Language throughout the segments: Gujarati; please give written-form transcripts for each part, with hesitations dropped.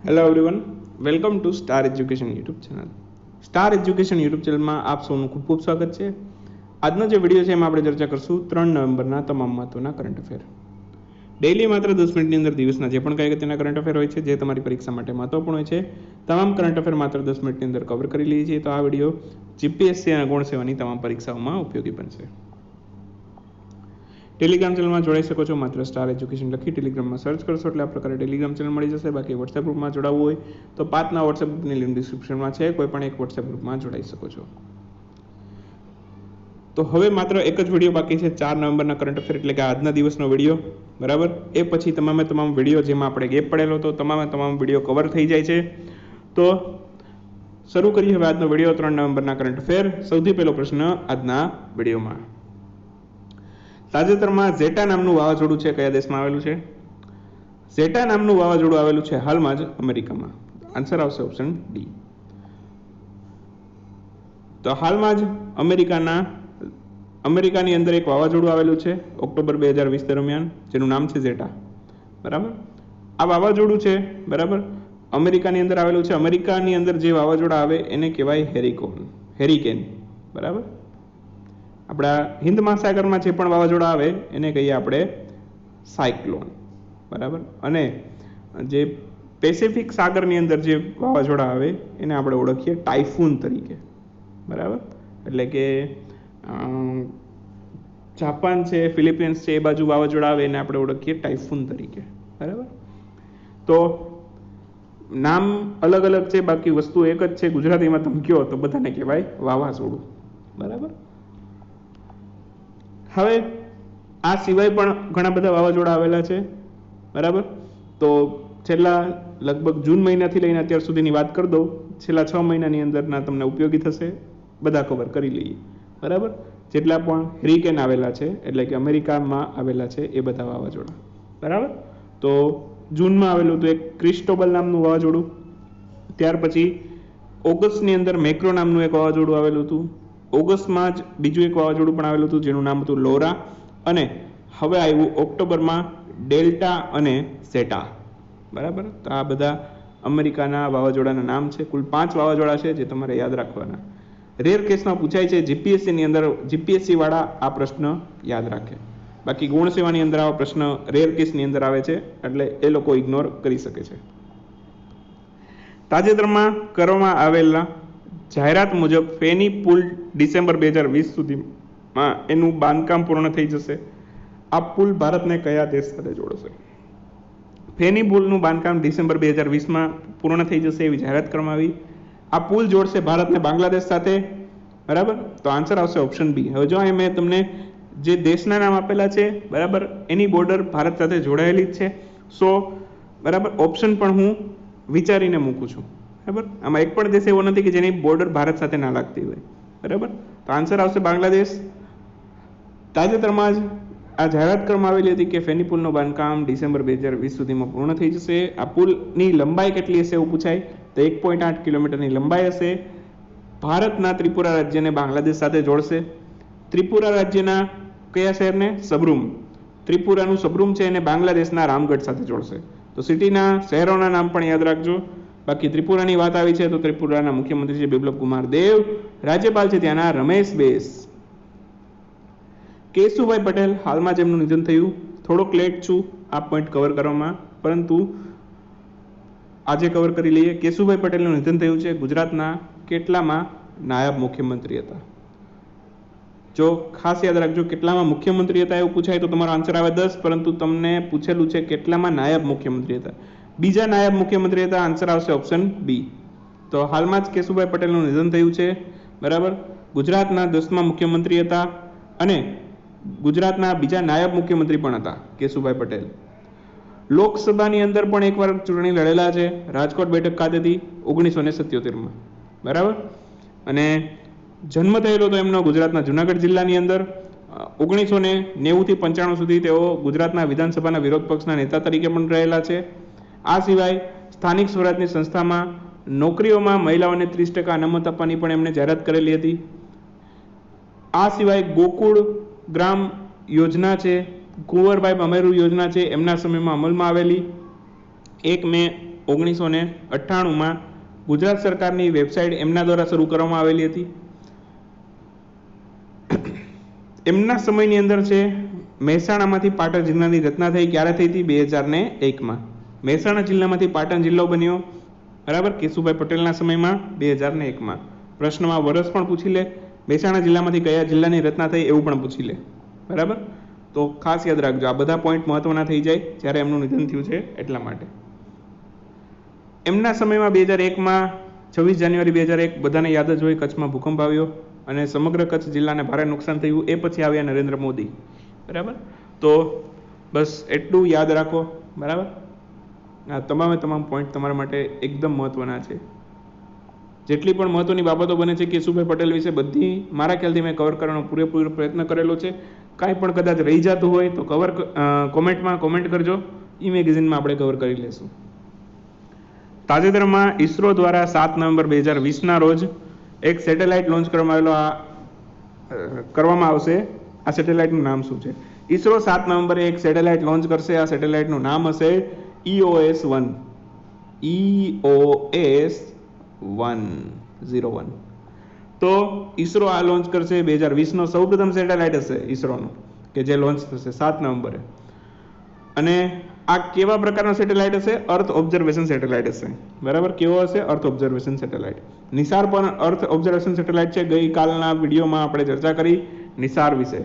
Hello everyone, welcome to star education YouTube channel. Star education YouTube ચેનલમાં આપ સૌનું ખૂબ ખૂબ સ્વાગત છે. આજનો જે વિડીયો છે એમાં આપણે ચર્ચા કરશું 3 નવેમ્બરના તમામ મહત્વના કરંટ અફેર. ડેઇલી માત્ર 10 મિનિટની અંદર દિવસના જે પણ કંઈ અગત્યના કરંટ અફેર હોય છે જે તમારી પરીક્ષા માટે મહત્વપૂર્ણ હોય છે તમામ કરંટ અફેર માત્ર 10 મિનિટની અંદર કવર કરી લઈએ છીએ. તો આ વિડીયો જીપીએસસી અને ગૌણ સેવાની તમામ પરીક્ષાઓમાં ઉપયોગી બનશે. ટેલિગ્રામ ચેનલમાં જોડાઈ શકો છો. માત્ર સ્ટાર એજ્યુકેશન લખી ટેલિગ્રામમાં સર્ચ કરશો એટલે આ પ્રકારે ટેલિગ્રામ ચેનલ મળી જશે. બાકી વોટ્સએપ ગ્રુપમાં જોડાવવું હોય તો 5ના વોટ્સએપ ગ્રુપની લિંક ડિસ્ક્રિપ્શનમાં છે. કોઈ પણ એક વોટ્સએપ ગ્રુપમાં જોડાઈ શકો છો. તો હવે માત્ર એક જ વિડીયો બાકી છે 4 નવેમ્બરના કરંટ અફેર, એટલે કે આજના દિવસનો વિડીયો, બરાબર. એ પછી તમામ વિડીયો જેમાં આપણે ગેપ પડેલો હતો તમામ વિડીયો કવર થઈ જાય છે. તો શરૂ કરીએ હવે આજનો વિડીયો 3 નવેમ્બરના કરંટ અફેર. સૌથી પહેલો પ્રશ્ન આજના વિડીયોમાં. તાજેતરમાં ઝેટા નામનું વાવાઝોડું છે કયા દેશમાં આવેલું છે? ઝેટા નામનું વાવાઝોડું આવેલું છે હાલમાં જ અમેરિકામાં. આન્સર આવશે ઓપ્શન ડી. તો હાલમાં જ અમેરિકાની અંદર એક વાવાઝોડું આવેલું છે ઓક્ટોબર 2020 દરમિયાન, જેનું નામ છે ઝેટા, બરાબર. આ વાવાઝોડું છે, બરાબર, અમેરિકાની અંદર આવેલું છે. અમેરિકાની અંદર જે વાવાઝોડા આવે એને કહેવાય હેરિકેન, બરાબર. આપણા હિન્દ મહાસાગરમાં જે પણ વાવાઝોડા આવે એને કહીએ આપણે સાયક્લોન, બરાબર. અને જે પેસિફિક સાગરની અંદર જે વાવાઝોડા આવે એને આપણે ઓળખીએ ટાઇફૂન તરીકે, બરાબર. એટલે કે જાપાન છે, ફિલિપિન્સ છે, એ બાજુ વાવાઝોડા આવે એને આપણે ઓળખીએ ટાઇફૂન તરીકે, બરાબર. તો નામ અલગ અલગ છે, બાકી વસ્તુ એક જ છે. ગુજરાતીમાં તમે કહો તો બધાને કહેવાય વાવાઝોડું, બરાબર. હવે આ સિવાય પણ ઘણા બધા વાવાઝોડા આવેલા છે, બરાબર. તો છેલ્લા લગભગ જૂન મહિનાથી લઈને અત્યાર સુધીની વાત કરી દઉં. છેલ્લા 6 મહિનાની અંદરના તમને ઉપયોગી થશે, બધા કવર કરી લઈએ, બરાબર. જેટલા પણ હેરિકેન આવેલા છે એટલે કે અમેરિકામાં આવેલા છે એ બધા વાવાઝોડા, બરાબર. તો જૂનમાં આવેલું હતું એક ક્રિસ્ટોબલ નામનું વાવાઝોડું. ત્યાર પછી ઓગસ્ટની અંદર મેક્રો નામનું એક વાવાઝોડું આવેલું હતું. ઓગસ્ટમાં જ બીજું એક વાવાઝોડું પણ આવેલું હતું જેનું નામ હતું લોરા. અને હવે આવ્યું ઓક્ટોબરમાં ડેલ્ટા અને ઝેટા, બરાબર. તો આ બધા અમેરિકાના વાવાઝોડાના નામ છે. કુલ 5 વાવાઝોડા છે જે તમારે યાદ રાખવાના. રેર કેસમાં પૂછાય છે જીપીએસસીની અંદર, જીપીએસસી વાળા આ પ્રશ્ન યાદ રાખે. બાકી ગૌણ સેવાની અંદર આવા પ્રશ્ન રેર કેસની અંદર આવે છે એટલે એ લોકો ઇગ્નોર કરી શકે છે. તાજેતરમાં કરવામાં આવેલા જાહેરાત મુજબ ફેની પુલ ડિસેમ્બર 2020 સુધીમાં એનું બાંધકામ પૂર્ણ થઈ જશે. આ પુલ ભારતને કયા દેશ સાથે જોડશે? ફેની પુલનું બાંધકામ ડિસેમ્બર 2020માં પૂર્ણ થઈ જશે એવી જાહેરાત કરવામાં આવી. આ પુલ જોડશે ભારતને બાંગ્લાદેશ સાથે, બરાબર. તો આન્સર આવશે ઓપ્શન બી. હવે જો અહીં મેં તમને જે દેશના નામ આપેલા છે, બરાબર, એની બોર્ડર ભારત સાથે જોડાયેલી જ છે. સો બરાબર ઓપ્શન પણ હું વિચારીને મૂકું છું, બરાબર. આમાં એક પણ દેશ એવો નથી કે જેની બોર્ડર ભારત સાથે ના લાગતી હોય, બરાબર. તો આન્સર આવશે બાંગ્લાદેશ. તાજેતરમાં જ આ જાહેરાત કરવામાં આવેલી હતી કે ફેની પુલનું બાંધકામ ડિસેમ્બર 2020 સુધીમાં પૂર્ણ થઈ જશે. આ પુલની લંબાઈ કેટલી હશે એવું પૂછાય તો 1.8 કિલોમીટરની લંબાઈ હશે. ભારતના ત્રિપુરા રાજ્યને બાંગ્લાદેશ સાથે જોડશે. ત્રિપુરા રાજ્યના કયા શહેરને? સબરૂમ. ત્રિપુરાનું સબરૂમ છે એને બાંગ્લાદેશના રામગઢ સાથે જોડશે. તો સિટીના શહેરોના નામ પણ યાદ રાખજો. બાકી ત્રિપુરાની વાત આવી છે તો ત્રિપુરાના મુખ્યમંત્રી છે બિપ્લબ કુમાર દેવ. રાજ્યપાલ છે ત્યાંના રમેશ બેસ. કેશુભાઈ પટેલ, હાલમાં જ એમનું નિધન થયું. થોડોક લેટ છું આ પોઈન્ટ કવર કરવામાં, પરંતુ આજે કવર કરી લઈએ. કેશુભાઈ પટેલનું નિધન થયું છે. ગુજરાતના કેટલામાં નાયબ મુખ્યમંત્રી હતા? જો ખાસ યાદ રાખજો, કેટલામાં મુખ્યમંત્રી હતા એવું પૂછાય તો તમારો આન્સર આવે 10, પરંતુ તમને પૂછેલું છે કેટલામાં નાયબ મુખ્યમંત્રી હતા. બીજા નાયબ મુખ્યમંત્રી હતા. આન્સર આવશે ઓપ્શન બી. તો હાલમાં જ કેશુભાઈ પટેલનું નિધન થયું છે, બરાબર. ગુજરાતના 10મા મુખ્યમંત્રી હતા અને ગુજરાતના બીજા નાયબ મુખ્યમંત્રી પણ હતા કેશુભાઈ પટેલ. લોકસભાની અંદર પણ એકવાર ચૂંટણી લડેલા છે રાજકોટ બેઠક ખાતેથી 1977માં, બરાબર. અને જન્મ થયેલો તો એમનો ગુજરાતના જુનાગઢ જિલ્લાની અંદર. 1990 થી 95 સુધી તેઓ ગુજરાતના વિધાનસભાના વિરોધ પક્ષના નેતા તરીકે પણ રહેલા છે. આ સિવાય સ્થાનિક સ્વરાજની સંસ્થામાં નોકરીઓમાં મહિલાઓને 30% અનામત આપવાની પણ એમણે જાહેરાત કરેલી હતી. આ સિવાય ગોકુળ ગ્રામ યોજના છે, કુંવરભાઈ બમેરુ યોજના છે, એમના સમયમાં અમલમાં આવેલી. 1 મે 1998માં ગુજરાત સરકારની વેબસાઇટ એમના દ્વારા શરૂ કરવામાં આવેલી હતી. એમના સમયની અંદર છે મહેસાણામાંથી પાટણ જિલ્લાની રચના થઈ. ક્યારે થઈ હતી? 2001માં. મહેસાણા જિલ્લામાંથી પાટણ જિલ્લો બન્યો, બરાબર, કેશુભાઈ પટેલના સમયમાં 2001માં. પ્રશ્નમાં વર્ષ પણ પૂછી લે, મહેસાણા જિલ્લામાંથી કયા જિલ્લાની રચના થઈ એવું પણ પૂછી લે, બરાબર. તો ખાસ યાદ રાખજો, આ બધા પોઈન્ટ મહત્વના થઈ જાય જ્યારે એમનું નિધન થયું છે એટલા માટે. એમના સમયમાં 2001માં 26 જાન્યુઆરી 2001 બધાને યાદ જ હોય, કચ્છમાં ભૂકંપ આવ્યો અને સમગ્ર કચ્છ જિલ્લાને ભારે નુકસાન થયું. એ પછી આવ્યા નરેન્દ્ર મોદી, બરાબર. તો બસ એટલું યાદ રાખો, બરાબર. આ તમામ પોઈન્ટ તમારા માટે એકદમ મહત્વના છે. જેટલી પણ મહત્વની બાબતો બને છે કેશુભાઈ પટેલ વિશે બધી મારા ખ્યાલથી મેં કવર કરવાનો પૂરેપૂરો પ્રયત્ન કરેલો છે. કાંઈ પણ કદાચ રહી જતું હોય તો કોમેન્ટમાં કોમેન્ટ કરજો, ઈ મેગેઝિનમાં આપણે કવર કરી લેશું. તાજેતરમાં ઈસરો દ્વારા 7 નવેમ્બર 2020ના રોજ એક સેટેલાઇટ લોન્ચ કરવામાં આવશે. આ સેટેલાઇટનું નામ શું છે? ઈસરો 7 નવેમ્બરે એક સેટેલાઇટ લોન્ચ કરશે. આ સેટેલાઇટનું નામ હશે EOS-1. EOS-101. તો ઈસરો આ લોન્ચ કરશે. 2020નો સૌપ્રથમ સેટેલાઇટ હશે ઈસરોનો કે જે લોન્ચ થશે 7 નવેમ્બરે. અને આ કેવા પ્રકારનો સેટેલાઇટ હશે? અર્થ ઓબ્ઝર્વેશન સેટેલાઇટ હશે, બરાબર. કેવો હશે? અર્થ ઓબ્ઝર્વેશન સેટેલાઇટ. નિસાર પણ અર્થ ઓબ્ઝર્વેશન સેટેલાઇટ છે. ગઈકાલના વિડીયોમાં આપણે ચર્ચા કરી નિસાર વિશે,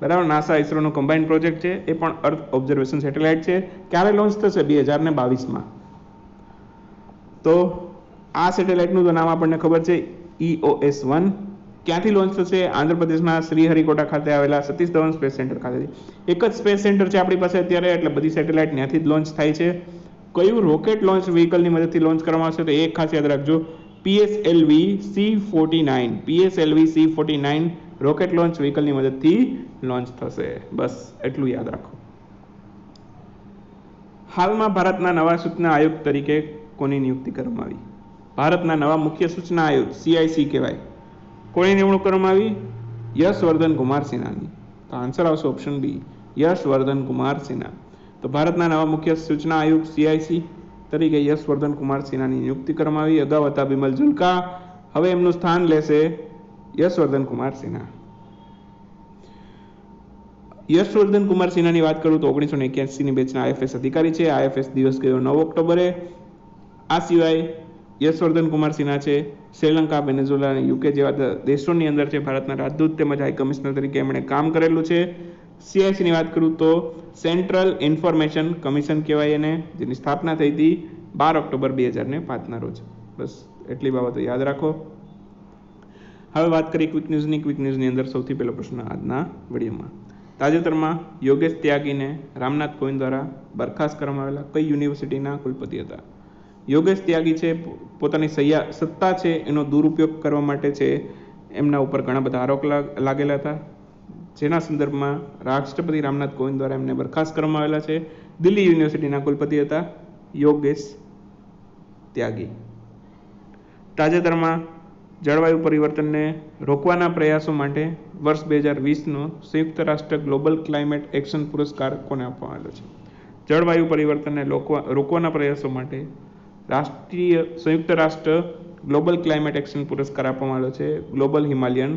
બરાબર. નાસા ઈસરોનો કમ્બાઇન્ડ પ્રોજેક્ટ છે, એ પણ અર્થ ઓબ્ઝર્વેશન સેટેલાઇટ છે. ક્યારે લોન્ચ થશે? 2022માં. તો આ સેટેલાઇટનું તો નામ આપણને ખબર છે, EOS-1. ક્યાંથી લોન્ચ થશે? આંધ્રપ્રદેશના શ્રીહરિકોટા ખાતે આવેલા સતીશ ધવન સ્પેસ સેન્ટર ખાતેથી. એક જ સ્પેસ સેન્ટર છે આપણી પાસે અત્યારે, એટલે બધી સેટેલાઇટ ત્યાંથી જ લોન્ચ થાય છે. કયું રોકેટ લોન્ચ વ્હીકલની મદદથી લોન્ચ કરવામાં આવશે? તો એક ખાસ યાદ રાખજો, PSLV-C49. PSLV-C49 રોકેટ લોન્ચ વ્હીકલની મદદથી લોન્ચ થશે. બસ એટલું યાદ રાખો. હાલમાં ભારતના નવા સૂચના આયુક્ત તરીકે કોની નિયુક્તિ કરવામાં આવી? ભારતના નવા મુખ્ય સૂચના આયુક્ત, CIC કહેવાય, કોની નિમણૂક કરવામાં આવી? યશવર્ધન કુમાર સિન્હાની. તો આન્સર આવશે ઓપ્શન બી, યશવર્ધન કુમાર સિન્હા. તો ભારતના નવા મુખ્ય સૂચના આયુક્ત CIC તરીકે યશવર્ધન કુમાર સિન્હાની નિયુક્તિ કરવામાં આવી. અગાઉ હતા બિમલ જુલ્કા, હવે એમનું સ્થાન લેશે યશવર્ધન કુમાર સિન્હા. યશવર્ધન કુમાર સિન્હાની વાત કરું તો 1981ની બેચના IFS અધિકારી છે. IFS દિવસ ગયો 9 ઓક્ટોબરે. આ સિવાય યશવર્ધન કુમાર સિન્હા છે શ્રીલંકા, વેનેઝુએલા અને UK જેવા દેશોની અંદર છે ભારતના રાજદૂત તેમજ હાઈ કમિશનર તરીકે એમણે કામ કરેલું છે. CIC ની વાત કરું તો સેન્ટ્રલ ઇન્ફોર્મેશન કમિશન કહેવાય એને, જેની સ્થાપના થઈ હતી 12 ઓક્ટોબર 2005ના રોજ. બસ એટલી બાબતો યાદ રાખો. હવે વાત કરીએ ક્વિક ન્યૂઝની. ક્વિક ન્યૂઝની અંદર સૌથી પહેલો પ્રશ્ન આજના વિડીયોમાં. તાજેતરમાં યોગેશ ત્યાગીને રામનાથ કોવિંદ દ્વારા બરખાસ્ત કરવામાં આવેલા કઈ યુનિવર્સિટીના કુલપતિ હતા? યોગેશ ત્યાગી છે પોતાની સત્તા છે એનો દુરુપયોગ કરવા માટે છે એમના ઉપર ઘણા બધા આરોપ લાગેલા હતા, જેના સંદર્ભમાં રાષ્ટ્રપતિ રામનાથ કોવિંદ દ્વારા એમને બરખાસ્ત કરવામાં આવેલા છે. દિલ્હી યુનિવર્સિટીના કુલપતિ હતા યોગેશ ત્યાગી. તાજેતરમાં જળવાયુ પરિવર્તનને રોકવાના પ્રયાસો માટે વર્ષ 2020નો સંયુક્ત રાષ્ટ્ર ગ્લોબલ ક્લાઇમેટ એક્શન પુરસ્કાર કોને આપવામાં આવેલો છે? જળવાયુ પરિવર્તનને રોકવાના પ્રયાસો માટે સંયુક્ત રાષ્ટ્ર ગ્લોબલ ક્લાઇમેટ એક્શન પુરસ્કાર આપવામાં આવેલો છે ગ્લોબલ હિમાલયન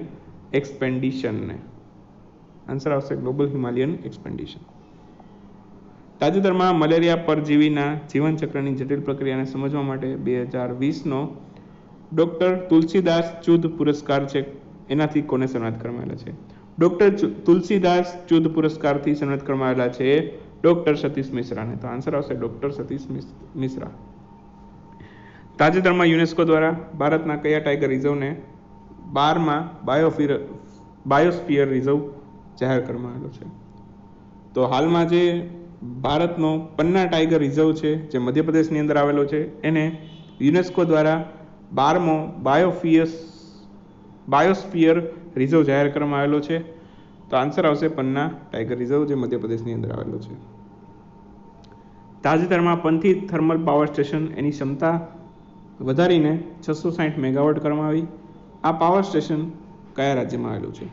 એક્સપેડિશનને. આન્સર આવશે ગ્લોબલ હિમાલયન એક્સપેડિશન. તાજેતરમાં મલેરિયા પરજીવીના જીવનચક્રની જટિલ પ્રક્રિયાને સમજવા માટે 2020નો ડોક્ટર તુલસીદાસ ચુધ પુરસ્કાર છે, એનાથી કોને સન્માનિત કરવામાં આવેલા છે? ડોક્ટર તુલસીદાસ ચુધ પુરસ્કારથી સન્માનિત કરવામાં આવેલા છે ડોક્ટર સતીશ મિશ્રાને. તો આન્સર આવશે ડોક્ટર સતીશ મિશ્રા. તાજેતરમાં યુનેસ્કો દ્વારા ભારતના કયા ટાઈગર રિઝર્વને 12માં બાયોસ્ફિયર રિઝર્વ જાહેર કરવામાં આવેલો છે? તો હાલમાં જે ભારતનો પન્ના ટાઈગર રિઝર્વ છે જે મધ્યપ્રદેશની અંદર આવેલો છે એને યુનેસ્કો દ્વારા 12મો બાયોસ્ફિયર રિઝર્વ જાહેર કરવામાં આવેલો છે. તો આન્સર આવશે પન્ના ટાઈગર રિઝર્વ જે મધ્યપ્રદેશની અંદર આવેલો છે. તાજેતરમાં પંથી થર્મલ પાવર સ્ટેશન એની ક્ષમતા વધારીને 660 મેગાવોટ કરવામાં આવી. આ પાવર સ્ટેશન કયા રાજ્યમાં આવેલું છે?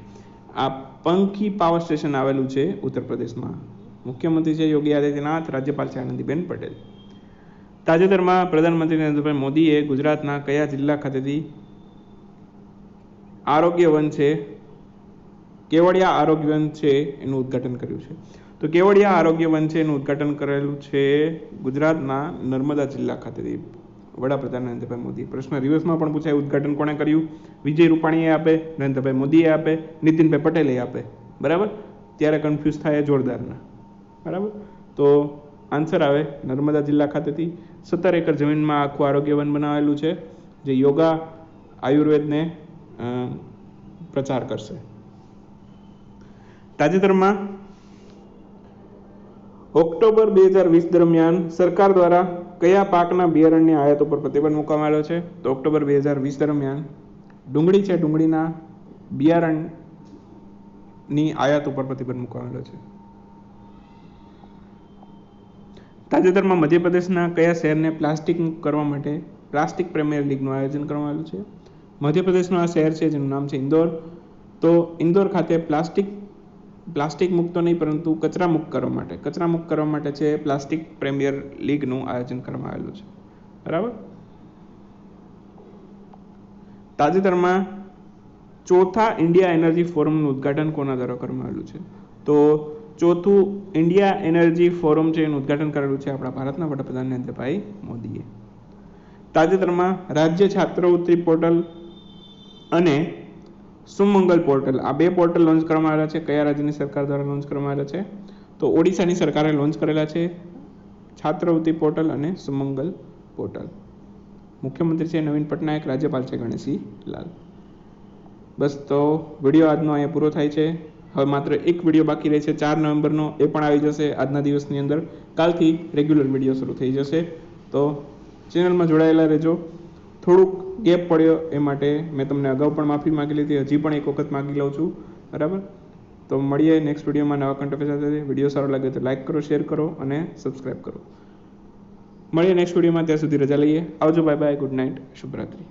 આ પંખી પાવર સ્ટેશન આવેલું છે ઉત્તર પ્રદેશમાં. મુખ્યમંત્રી છે યોગી આદિત્યનાથ, રાજ્યપાલ છે આનંદીબેન પટેલ. તાજેતરમાં પ્રધાનમંત્રી નરેન્દ્રભાઈ મોદીએ ગુજરાતના કયા જિલ્લા ખાતેથી આરોગ્ય વન છે, કેવડિયા આરોગ્ય વન છે એનું ઉદ્ઘાટન કર્યું છે? તો કેવડિયા આરોગ્ય વન છે એનું ઉદ્ઘાટન કરેલું છે ગુજરાતના નર્મદા જિલ્લા ખાતેથી વડાપ્રધાન નરેન્દ્રભાઈ મોદી. પ્રશ્ન રિવર્સમાં પણ પૂછાય, ઉદ્ઘાટન કોણે કર્યું? વિજય રૂપાણીએ આપે, નરેન્દ્રભાઈ મોદીએ આપે, નીતિનભાઈ પટેલે આપે. બરાબર, ત્યારે કન્ફ્યુઝ થાય જોરદારના. બરાબર, તો આન્સર આવે નર્મદા જિલ્લા ખાતેથી. 17 એકર જમીનમાં આખું આરોગ્ય વન બનાવેલું છે જે યોગા આયુર્વેદને પ્રચાર કરશે. તાજેતરમાં ઓક્ટોબર 2020 દરમિયાન સરકાર દ્વારા કયા પાકના બિયારણની આયાત ઉપર પ્રતિબંધ મૂકવામાં આવ્યો છે? તો ઓક્ટોબર 2020 દરમિયાન ડુંગળી છે, ડુંગળીના બિયારણની આયાત ઉપર પ્રતિબંધ મૂકવામાં આવ્યો છે. તાજેતરમાં મધ્યપ્રદેશના કયા શહેરને પ્લાસ્ટિક મુક્ત કરવા માટે પ્લાસ્ટિક પ્રીમિયર લીગનું આયોજન કરવામાં આવ્યું છે? મધ્યપ્રદેશનું આ શહેર છે જેનું નામ છે ઇન્દોર. તો ઇન્દોર ખાતે પ્લાસ્ટિક મુક્ત નહીં પરંતુ કચરા મુક્ત કરવા માટે છે પ્લાસ્ટિક પ્રીમિયર લીગનું આયોજન કરવામાં આવેલું છે. બરાબર. તાજેતરમાં ચોથા ઇન્ડિયા એનર્જી ફોરમનું ઉદ્ઘાટન કોના દ્વારા કરવામાં આવેલું છે? તો ચોથું ઇન્ડિયા એનર્જી ફોરમ છે એનું ઉદ્ઘાટન કરેલું છે આપણા ભારતના વડાપ્રધાન નરેન્દ્રભાઈ મોદીએ. તાજેતરમાં રાજ્ય છાત્રવૃત્તિ પોર્ટલ અને સુમંગલ પોર્ટલ, આ બે પોર્ટલ લોન્ચ કરવામાં આવેલા છે. કયા રાજ્યની સરકાર દ્વારા લોન્ચ કરવામાં આવેલા છે? તો ઓડિશાની સરકારે લોન્ચ કરેલા છે છાત્રવૃત્તિ પોર્ટલ અને સુમંગલ પોર્ટલ. મુખ્યમંત્રી છે નવીન પટનાયક, રાજ્યપાલ છે ગણેશી લાલ. બસ, તો વિડીયો આજનો અહીંયા પૂરો થાય છે. હવે માત્ર એક વિડીયો બાકી રહે છે 4 નવેમ્બરનો, એ પણ આવી જશે આજના દિવસની અંદર. કાલથી રેગ્યુલર વિડીયો શરૂ થઈ જશે. તો ચેનલમાં જોડાયેલા રહેજો. થોડુંક ગેપ પડ્યો એ માટે મેં તમને અગાઉ પણ માફી માગી લીધી, હજી પણ એક વખત માગી લઉં છું. બરાબર, તો મળીએ નેક્સ્ટ વિડીયોમાં નવા કન્ટેન્ટ સાથે. વિડીયો સારો લાગે તો લાઇક કરો, શેર કરો અને સબસ્ક્રાઈબ કરો. મળીએ નેક્સ્ટ વિડીયોમાં, ત્યાં સુધી રજા લઈએ. આવજો, બાય બાય, ગુડ નાઇટ, શુભરાત્રી.